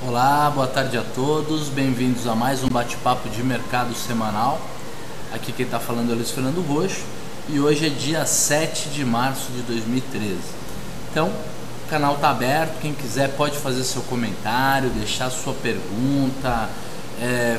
Olá, boa tarde a todos, bem-vindos a mais um bate-papo de mercado semanal. Aqui quem está falando é Luiz Fernando Roxo e hoje é dia 7 de março de 2013. Então, o canal está aberto, quem quiser pode fazer seu comentário, deixar sua pergunta,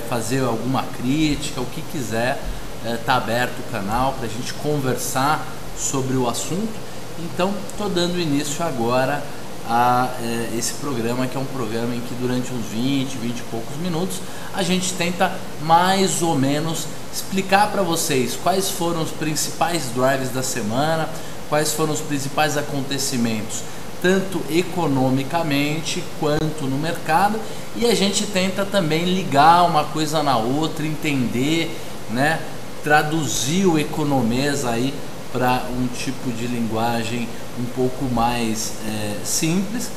fazer alguma crítica, o que quiser, está aberto o canal para a gente conversar sobre o assunto. Então, estou dando início agora a esse programa, que é um programa em que durante uns 20 e poucos minutos a gente tenta mais ou menos explicar para vocês quais foram os principais drives da semana, quais foram os principais acontecimentos, tanto economicamente quanto no mercado, e a gente tenta também ligar uma coisa na outra, entender, né, traduzir o economês aí para um tipo de linguagem um pouco mais simples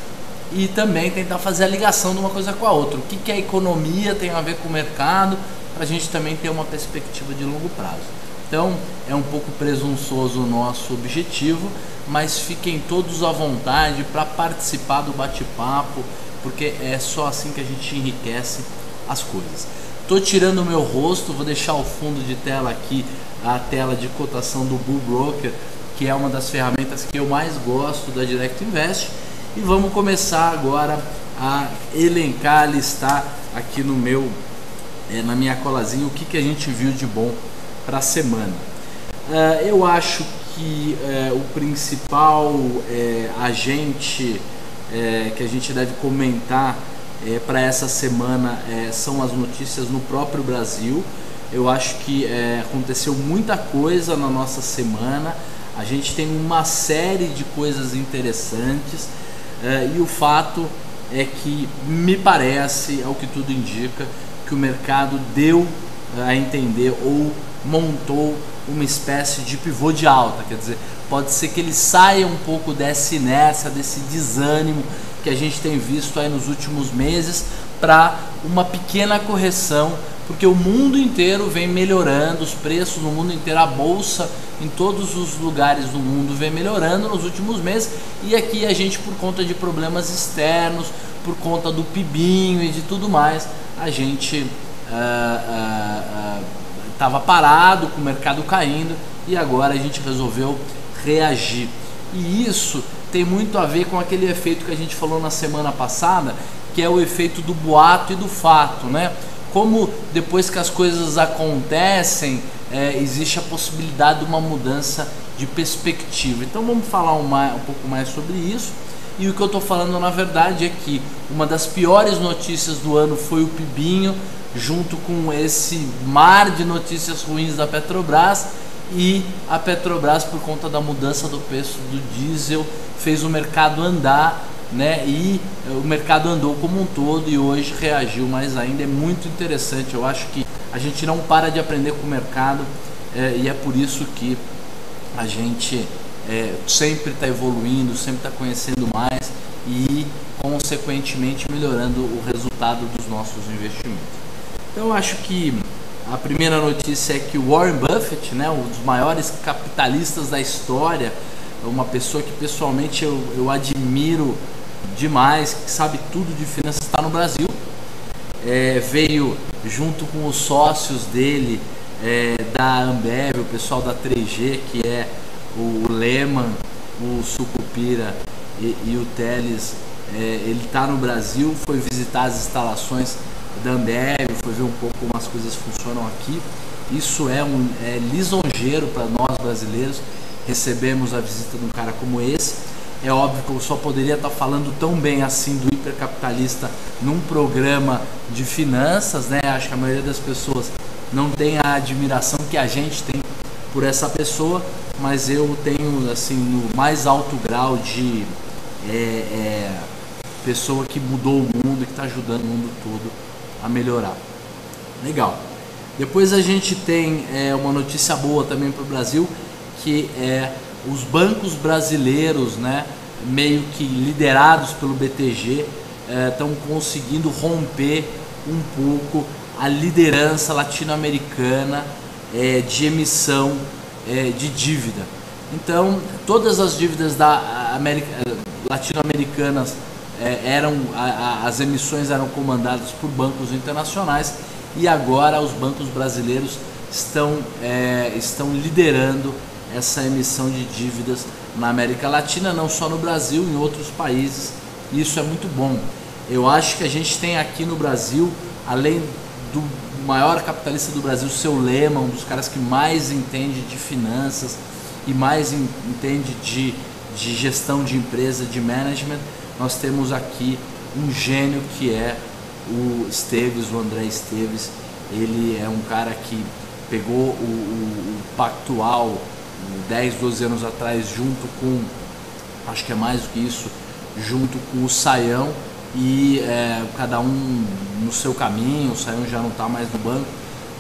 e também tentar fazer a ligação de uma coisa com a outra. O que a economia tem a ver com o mercado, para a gente também ter uma perspectiva de longo prazo. Então é um pouco presunçoso o nosso objetivo, mas fiquem todos à vontade para participar do bate-papo, porque é só assim que a gente enriquece as coisas. Estou tirando o meu rosto, vou deixar o fundo de tela aqui, a tela de cotação do Bull Broker, que é uma das ferramentas que eu mais gosto da Direct Invest, e vamos começar agora a elencar, listar aqui no meu, na minha colazinha, o que a gente viu de bom para a semana. Eu acho que o principal agente que a gente deve comentar para essa semana são as notícias no próprio Brasil. Eu acho que aconteceu muita coisa na nossa semana, a gente tem uma série de coisas interessantes, e o fato é que me parece, ao que tudo indica, que o mercado deu a entender ou montou uma espécie de pivô de alta, quer dizer, pode ser que ele saia um pouco dessa inércia, desse desânimo que a gente tem visto aí nos últimos meses, para uma pequena correção, porque o mundo inteiro vem melhorando, os preços no mundo inteiro, a bolsa em todos os lugares do mundo vem melhorando nos últimos meses, e aqui a gente, por conta de problemas externos, por conta do PIBinho e de tudo mais, a gente estava parado, com o mercado caindo, e agora a gente resolveu reagir. E isso tem muito a ver com aquele efeito que a gente falou na semana passada, que é o efeito do boato e do fato, né? Como depois que as coisas acontecem, existe a possibilidade de uma mudança de perspectiva. Então vamos falar um pouco mais sobre isso. E o que eu estou falando na verdade é que uma das piores notícias do ano foi o PIBinho, junto com esse mar de notícias ruins da Petrobras, e a Petrobras, por conta da mudança do preço do diesel, fez o mercado andar, né? E o mercado andou como um todo e hoje reagiu mais ainda. É muito interessante, eu acho que a gente não para de aprender com o mercado, e é por isso que a gente sempre está evoluindo, sempre está conhecendo mais e consequentemente melhorando o resultado dos nossos investimentos. Então eu acho que a primeira notícia é que o Warren Buffett, né, um dos maiores capitalistas da história, uma pessoa que pessoalmente eu admiro demais, que sabe tudo de finanças, está no Brasil. Veio junto com os sócios dele da Ambev, o pessoal da 3G, que é o Lehman, o Sucupira e o Teles. Ele está no Brasil, foi visitar as instalações da Ambev, foi ver um pouco como as coisas funcionam aqui. Isso é lisonjeiro para nós brasileiros, recebemos a visita de um cara como esse. É óbvio que eu só poderia estar falando tão bem assim do hipercapitalista num programa de finanças, né? Acho que a maioria das pessoas não tem a admiração que a gente tem por essa pessoa, mas eu tenho, assim, no mais alto grau de pessoa que mudou o mundo e que está ajudando o mundo todo a melhorar. Legal. Depois a gente tem uma notícia boa também para o Brasil, que é os bancos brasileiros, né, meio que liderados pelo BTG, estão conseguindo romper um pouco a liderança latino-americana de emissão de dívida. Então, todas as dívidas latino-americanas as emissões eram comandadas por bancos internacionais e agora os bancos brasileiros estão liderando essa emissão de dívidas na América Latina, não só no Brasil, em outros países, e isso é muito bom. Eu acho que a gente tem aqui no Brasil, além do maior capitalista do Brasil, seu Lema, um dos caras que mais entende de finanças e mais entende de gestão de empresa, de management, nós temos aqui um gênio que é o Esteves, o André Esteves. Ele é um cara que pegou o Pactual 10, 12 anos atrás, junto com, acho que é mais do que isso, junto com o Saião, e cada um no seu caminho. O Saião já não está mais no banco,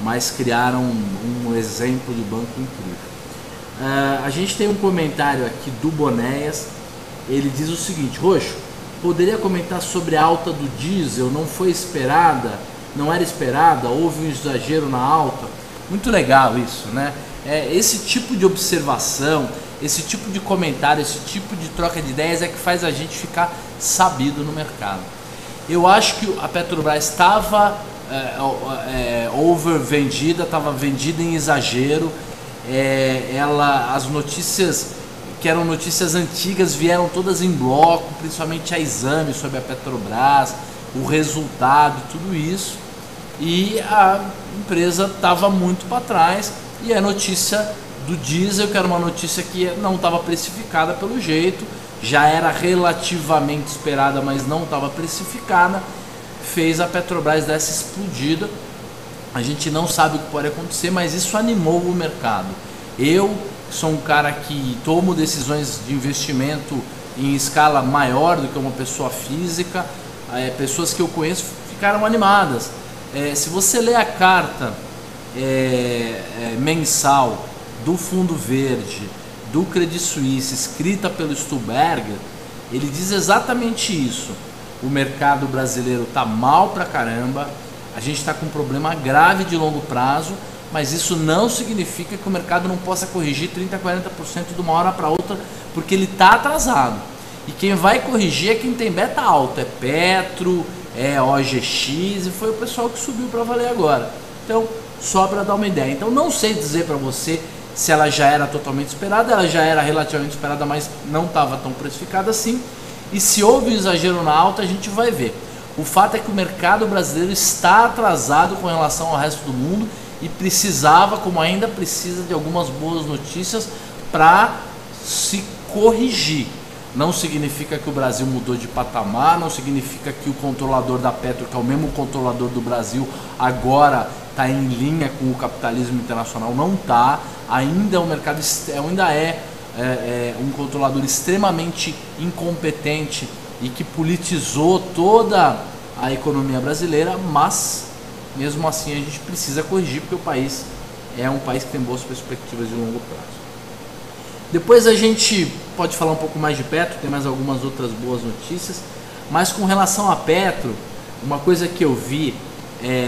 mas criaram um exemplo de banco incrível. A gente tem um comentário aqui do Bonéias. Ele diz o seguinte: Roxo, poderia comentar sobre a alta do diesel? Não foi esperada? Não era esperada? Houve um exagero na alta? Muito legal isso, né? Esse tipo de observação, esse tipo de comentário, esse tipo de troca de ideias é que faz a gente ficar sabido no mercado. Eu acho que a Petrobras estava overvendida, estava vendida em exagero. As notícias que eram notícias antigas vieram todas em bloco, principalmente a exame sobre a Petrobras, o resultado, tudo isso, e a empresa estava muito para trás. E a notícia do diesel, que era uma notícia que não estava precificada pelo jeito, já era relativamente esperada, mas não estava precificada, fez a Petrobras dar essa explodida. A gente não sabe o que pode acontecer, mas isso animou o mercado. Eu sou um cara que tomo decisões de investimento em escala maior do que uma pessoa física. Pessoas que eu conheço ficaram animadas. Se você ler a carta mensal do Fundo Verde, do Credit Suisse, escrita pelo Stuhlberger, ele diz exatamente isso. O mercado brasileiro está mal pra caramba, a gente está com um problema grave de longo prazo, mas isso não significa que o mercado não possa corrigir 30%, 40% de uma hora para outra, porque ele está atrasado. E quem vai corrigir é quem tem beta alta, é Petro, é OGX, e foi o pessoal que subiu para valer agora. Então, só para dar uma ideia. Então, não sei dizer para você se ela já era totalmente esperada. Ela já era relativamente esperada, mas não estava tão precificada assim. E se houve um exagero na alta, a gente vai ver. O fato é que o mercado brasileiro está atrasado com relação ao resto do mundo e precisava, como ainda precisa, de algumas boas notícias para se corrigir. Não significa que o Brasil mudou de patamar, não significa que o controlador da Petro, que é o mesmo controlador do Brasil, agora está em linha com o capitalismo internacional. Não está. Ainda o mercado ainda é um controlador extremamente incompetente e que politizou toda a economia brasileira, mas mesmo assim a gente precisa corrigir, porque o país é um país que tem boas perspectivas de longo prazo. Depois a gente pode falar um pouco mais de Petro, tem mais algumas outras boas notícias, mas com relação a Petro, uma coisa que eu vi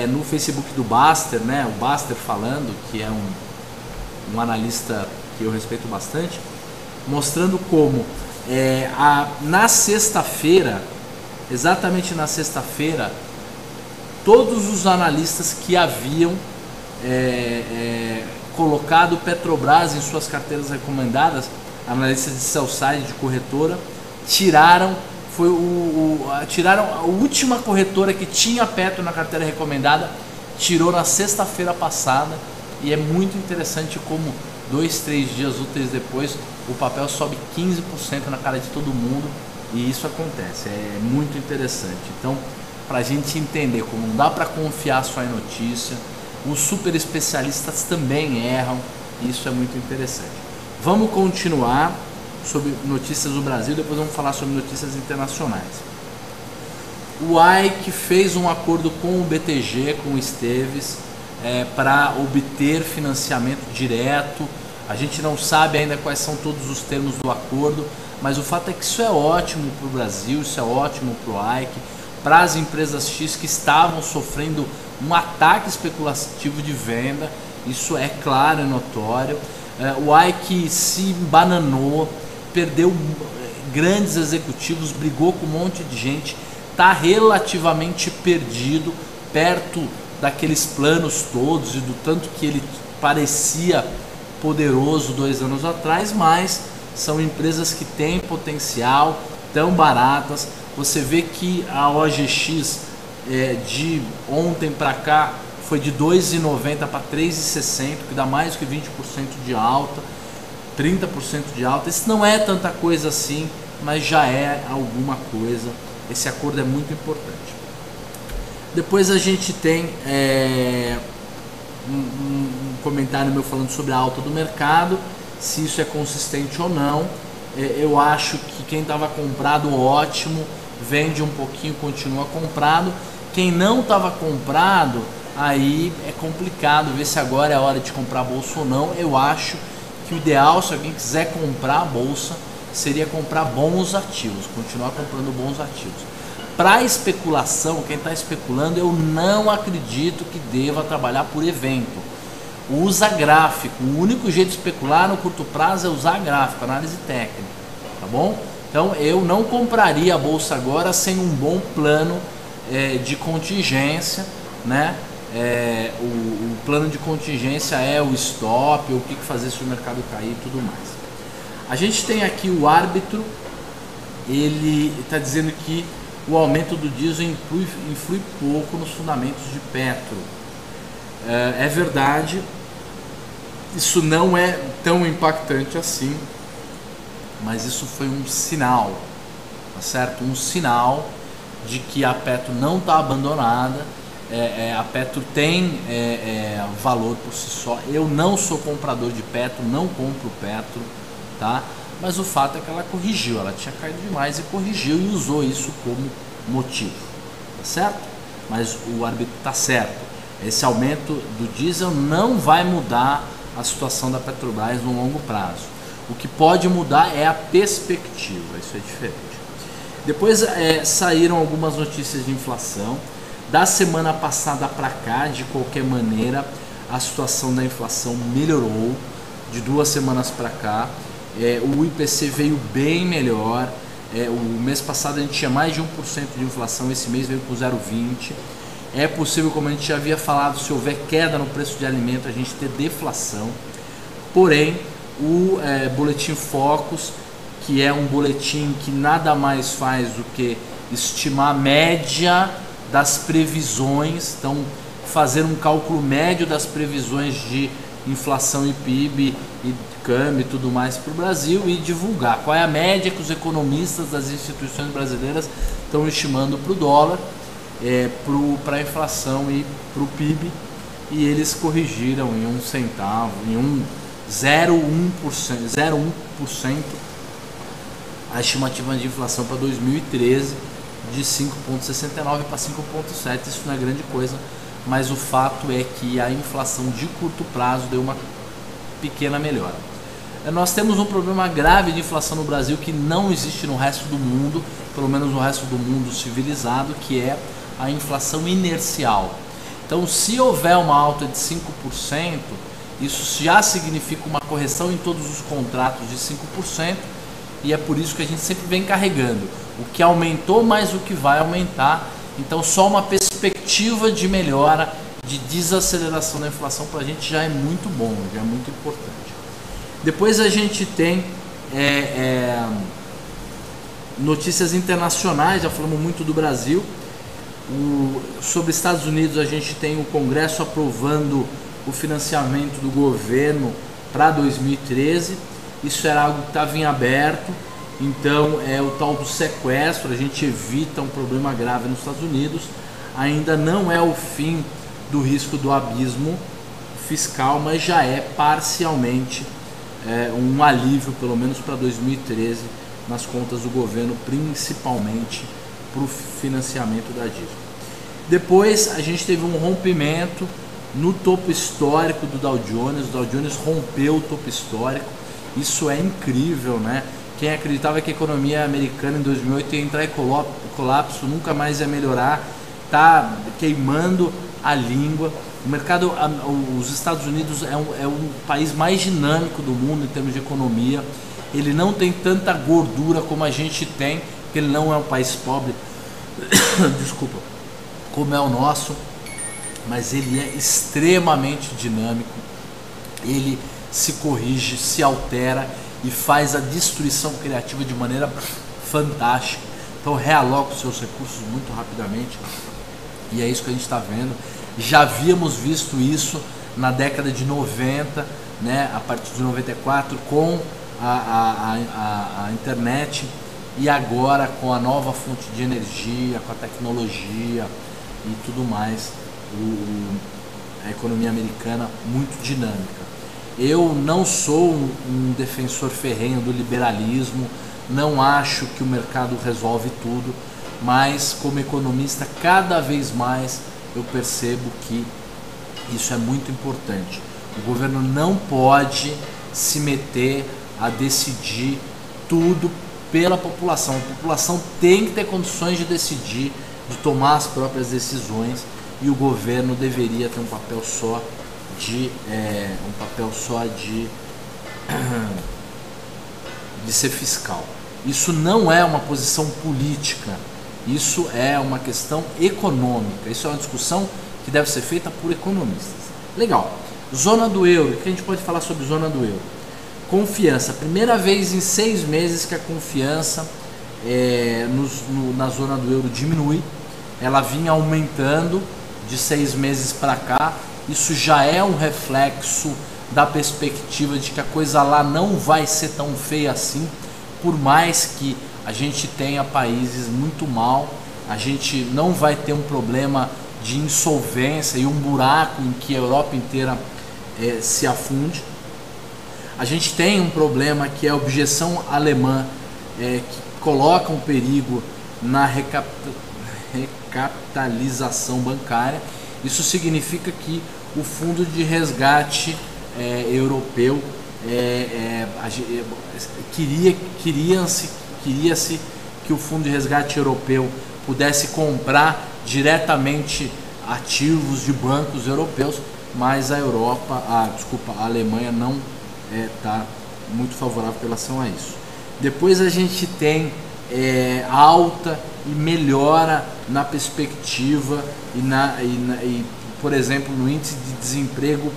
no Facebook do Baster, né, o Baster falando, que é um analista que eu respeito bastante, mostrando como na sexta-feira, exatamente na sexta-feira, todos os analistas que haviam colocado Petrobras em suas carteiras recomendadas, analistas de sell-side, de corretora, tiraram a última corretora que tinha Petro na carteira recomendada, tirou na sexta-feira passada, e é muito interessante como 2, 3 dias úteis depois o papel sobe 15% na cara de todo mundo, e isso acontece, é muito interessante. Então, para a gente entender como não dá para confiar só em notícia, os super especialistas também erram, e isso é muito interessante. Vamos continuar sobre notícias do Brasil, depois vamos falar sobre notícias internacionais. O Ike fez um acordo com o BTG, com o Esteves, para obter financiamento direto. A gente não sabe ainda quais são todos os termos do acordo, mas o fato é que isso é ótimo para o Brasil, isso é ótimo para o Ike, para as empresas X que estavam sofrendo um ataque especulativo de venda. Isso é claro e notório. O Ike se bananou, perdeu grandes executivos, brigou com um monte de gente, está relativamente perdido, perto daqueles planos todos e do tanto que ele parecia poderoso 2 anos atrás, mas são empresas que têm potencial, tão baratas. Você vê que a OGX de ontem para cá foi de 2,90 para 3,60, que dá mais do que 20% de alta, 30% de alta. Isso não é tanta coisa assim, mas já é alguma coisa. Esse acordo é muito importante. Depois a gente tem um comentário meu falando sobre a alta do mercado, se isso é consistente ou não. Eu acho que quem estava comprado, ótimo, vende um pouquinho, continua comprado. Quem não estava comprado, aí é complicado ver se agora é a hora de comprar a bolsa ou não. Eu acho que o ideal, se alguém quiser comprar a bolsa, seria comprar bons ativos, continuar comprando bons ativos. Para especulação, quem está especulando, eu não acredito que deva trabalhar por evento. Usa gráfico. O único jeito de especular no curto prazo é usar gráfico, análise técnica, tá bom? Então eu não compraria a bolsa agora sem um bom plano de contingência, né? O plano de contingência é o stop, o que fazer se o mercado cair e tudo mais. A gente tem aqui o árbitro, ele está dizendo que o aumento do diesel influi pouco nos fundamentos de Petro. É verdade, isso não é tão impactante assim, mas isso foi um sinal, tá certo? Um sinal de que a Petro não está abandonada. A Petro tem valor por si só. Eu não sou comprador de Petro, não compro Petro, tá? Mas o fato é que ela corrigiu, ela tinha caído demais e corrigiu e usou isso como motivo, tá certo? Mas o árbitro está certo. Esse aumento do diesel não vai mudar a situação da Petrobras no longo prazo. O que pode mudar é a perspectiva, isso é diferente. Depois saíram algumas notícias de inflação. Da semana passada para cá, de qualquer maneira, a situação da inflação melhorou. De 2 semanas para cá, o IPC veio bem melhor. O mês passado a gente tinha mais de 1% de inflação, esse mês veio com 0,20%. É possível, como a gente já havia falado, se houver queda no preço de alimento, a gente ter deflação. Porém, o boletim Focus, que é um boletim que nada mais faz do que estimar a média das previsões, então fazer um cálculo médio das previsões de inflação e PIB e câmbio e tudo mais para o Brasil e divulgar qual é a média que os economistas das instituições brasileiras estão estimando para o dólar, para a inflação e para o PIB, e eles corrigiram em 1 centavo, em 0,1% a estimativa de inflação para 2013 de 5,69 para 5,7. Isso não é grande coisa, mas o fato é que a inflação de curto prazo deu uma pequena melhora. Nós temos um problema grave de inflação no Brasil que não existe no resto do mundo, pelo menos no resto do mundo civilizado, que é a inflação inercial. Então, se houver uma alta de 5%, isso já significa uma correção em todos os contratos de 5%, e é por isso que a gente sempre vem carregando o que aumentou mais o que vai aumentar. Então só uma perspectiva de melhora, de desaceleração da inflação para a gente já é muito bom, já é muito importante. Depois a gente tem notícias internacionais, já falamos muito do Brasil. Sobre Estados Unidos, a gente tem o Congresso aprovando o financiamento do governo para 2013. Isso era algo que estava em aberto, então é o tal do sequestro, a gente evita um problema grave nos Estados Unidos. Ainda não é o fim do risco do abismo fiscal, mas já é parcialmente um alívio, pelo menos para 2013, nas contas do governo, principalmente para o financiamento da dívida. Depois a gente teve um rompimento no topo histórico do Dow Jones. O Dow Jones rompeu o topo histórico. Isso é incrível, né? Quem acreditava que a economia americana em 2008 ia entrar em colapso, nunca mais ia melhorar, tá queimando a língua. O mercado, os Estados Unidos é o país mais dinâmico do mundo em termos de economia. ele não tem tanta gordura como a gente tem, porque ele não é um país pobre, desculpa, como é o nosso, mas ele é extremamente dinâmico, ele se corrige, se altera e faz a destruição criativa de maneira fantástica. Então realoca os seus recursos muito rapidamente, e é isso que a gente está vendo. Já havíamos visto isso na década de 90, né, a partir de 94, com a internet, e agora com a nova fonte de energia, com a tecnologia e tudo mais, a economia americana muito dinâmica. Eu não sou um defensor ferrenho do liberalismo, não acho que o mercado resolve tudo, mas como economista cada vez mais eu percebo que isso é muito importante. O governo não pode se meter a decidir tudo pela população. A população tem que ter condições de decidir, de tomar as próprias decisões, e o governo deveria ter um papel só de ser fiscal. Isso não é uma posição política, isso é uma questão econômica, isso é uma discussão que deve ser feita por economistas. Legal. Zona do euro, o que a gente pode falar sobre zona do euro? Confiança, primeira vez em 6 meses que a confiança na zona do euro diminui. Ela vinha aumentando de 6 meses para cá. Isso já é um reflexo da perspectiva de que a coisa lá não vai ser tão feia assim, por mais que a gente tenha países muito mal, a gente não vai ter um problema de insolvência e um buraco em que a Europa inteira se afunde. A gente tem um problema que é a objeção alemã, que coloca um perigo na recapitalização bancária. Isso significa que o fundo de resgate europeu queria-se que o fundo de resgate europeu pudesse comprar diretamente ativos de bancos europeus, mas a Alemanha não está muito favorável em relação a isso. Depois a gente tem alta e melhora na perspectiva e, por exemplo, no índice de desemprego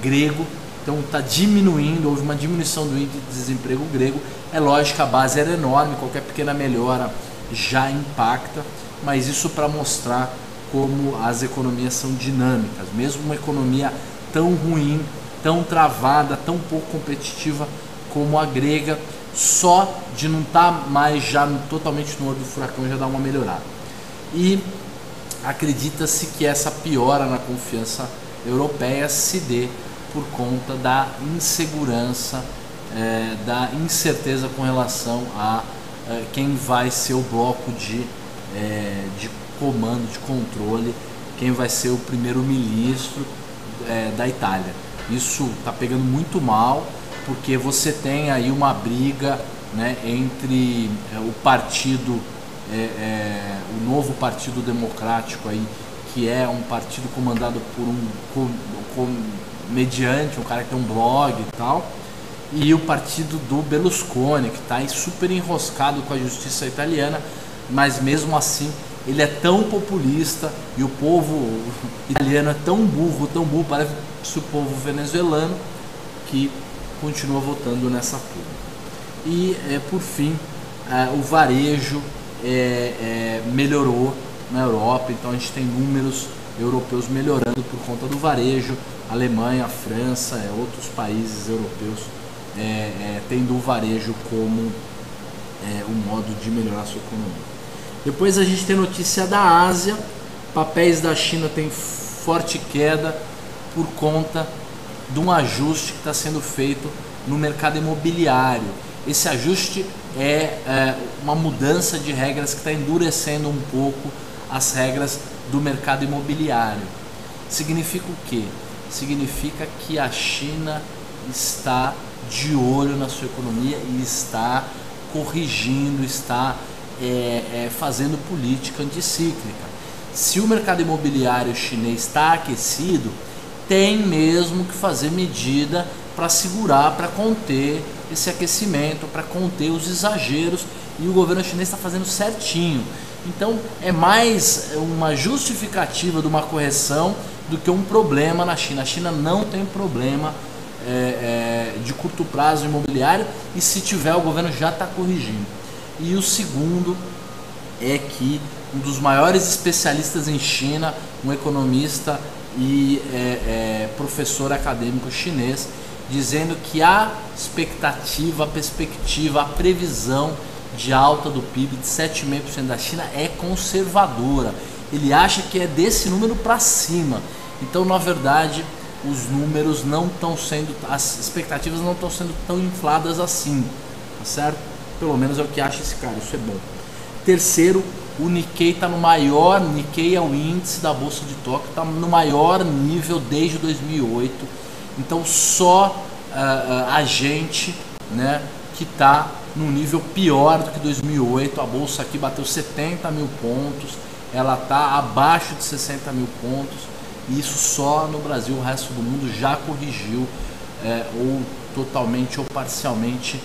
grego. Então está diminuindo, houve uma diminuição do índice de desemprego grego. É lógico que a base era enorme, qualquer pequena melhora já impacta, mas isso para mostrar como as economias são dinâmicas. Mesmo uma economia tão ruim, tão travada, tão pouco competitiva como a grega, só de não estar mais já totalmente no olho do furacão já dá uma melhorada. E acredita-se que essa piora na confiança europeia se dê por conta da insegurança, da incerteza com relação a quem vai ser o bloco de comando, de controle, quem vai ser o primeiro-ministro da Itália. Isso está pegando muito mal, porque você tem aí uma briga, né, entre o partido, o novo Partido Democrático, aí, que é um partido comandado por um comediante, um cara que tem um blog e tal, e o partido do Berlusconi, que está super enroscado com a justiça italiana, mas mesmo assim ele é tão populista e o povo italiano é tão burro, parece o povo venezuelano, que continua votando nessa turma. E por fim, o varejo melhorou na Europa, então a gente tem números europeus melhorando por conta do varejo. Alemanha, França, outros países europeus tendo o varejo como um modo de melhorar a sua economia. Depois a gente tem notícia da Ásia. Papéis da China tem forte queda por conta de um ajuste que está sendo feito no mercado imobiliário. Esse ajuste é uma mudança de regras que está endurecendo um pouco as regras do mercado imobiliário. Significa o quê? Significa que a China está de olho na sua economia e está corrigindo, está fazendo política anticíclica. Se o mercado imobiliário chinês está aquecido, tem mesmo que fazer medida para segurar, para conter esse aquecimento, para conter os exageros, e o governo chinês está fazendo certinho. Então é mais uma justificativa de uma correção do que um problema na China. A China não tem problema de curto prazo imobiliário, e se tiver, o governo já está corrigindo. E o segundo é que um dos maiores especialistas em China, um economista e professor acadêmico chinês, dizendo que a expectativa, a perspectiva, a previsão de alta do PIB de 7,5% da China é conservadora. Ele acha que é desse número para cima. Então, na verdade, os números não estão sendo, as expectativas não estão sendo tão infladas assim, tá certo? Pelo menos é o que acha esse cara, isso é bom. Terceiro, o Nikkei está no maior, Nikkei é o índice da Bolsa de Tóquio, está no maior nível desde 2008. Então só a gente, né, que está num nível pior do que 2008. A Bolsa aqui bateu 70 mil pontos, ela está abaixo de 60 mil pontos. Isso só no Brasil, o resto do mundo já corrigiu ou totalmente ou parcialmente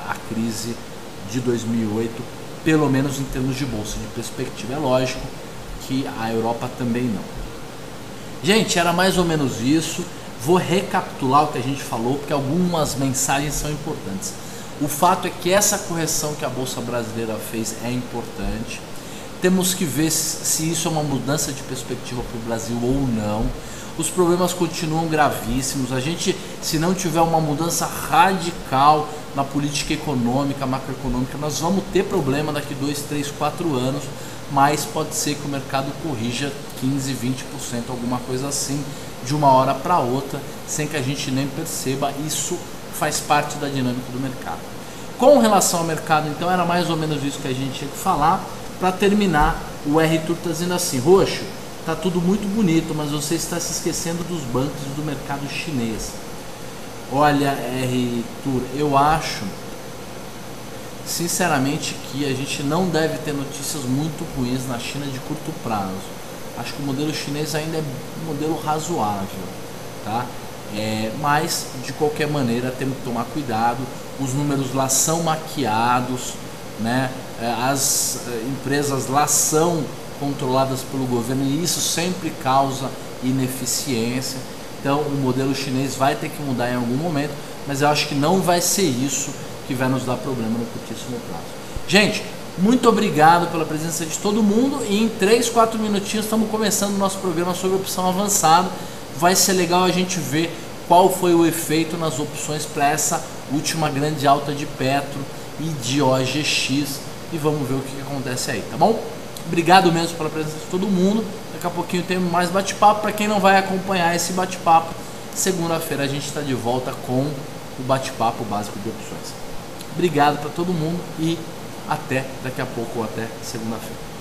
a crise de 2008, pelo menos em termos de bolsa, de perspectiva. É lógico que a Europa também não. Gente, era mais ou menos isso. Vou recapitular o que a gente falou, porque algumas mensagens são importantes. O fato é que essa correção que a Bolsa Brasileira fez é importante. Temos que ver se isso é uma mudança de perspectiva para o Brasil ou não. Os problemas continuam gravíssimos. A gente, se não tiver uma mudança radical na política econômica, macroeconômica, nós vamos ter problema daqui 2, 3, 4 anos, mas pode ser que o mercado corrija 15, 20%, alguma coisa assim, de uma hora para outra, sem que a gente nem perceba. Isso faz parte da dinâmica do mercado. Com relação ao mercado, então, era mais ou menos isso que a gente tinha que falar. Para terminar, o R-Tour está dizendo assim: Roxo, tá tudo muito bonito, mas você está se esquecendo dos bancos do mercado chinês. Olha, R-Tour, eu acho, sinceramente, que a gente não deve ter notícias muito ruins na China de curto prazo. Acho que o modelo chinês ainda é um modelo razoável, tá? Mas, de qualquer maneira, temos que tomar cuidado. Os números lá são maquiados, né? As empresas lá são controladas pelo governo, e isso sempre causa ineficiência. Então o modelo chinês vai ter que mudar em algum momento, mas eu acho que não vai ser isso que vai nos dar problema no curtíssimo prazo. Gente, muito obrigado pela presença de todo mundo, e em 3, 4 minutinhos estamos começando o nosso programa sobre opção avançada. Vai ser legal a gente ver qual foi o efeito nas opções para essa última grande alta de Petro e de OGX, e vamos ver o que acontece aí, tá bom? Obrigado mesmo pela presença de todo mundo. Daqui a pouquinho tem mais bate-papo. Para quem não vai acompanhar esse bate-papo, segunda-feira a gente está de volta com o bate-papo básico de opções. Obrigado para todo mundo e até daqui a pouco, ou até segunda-feira.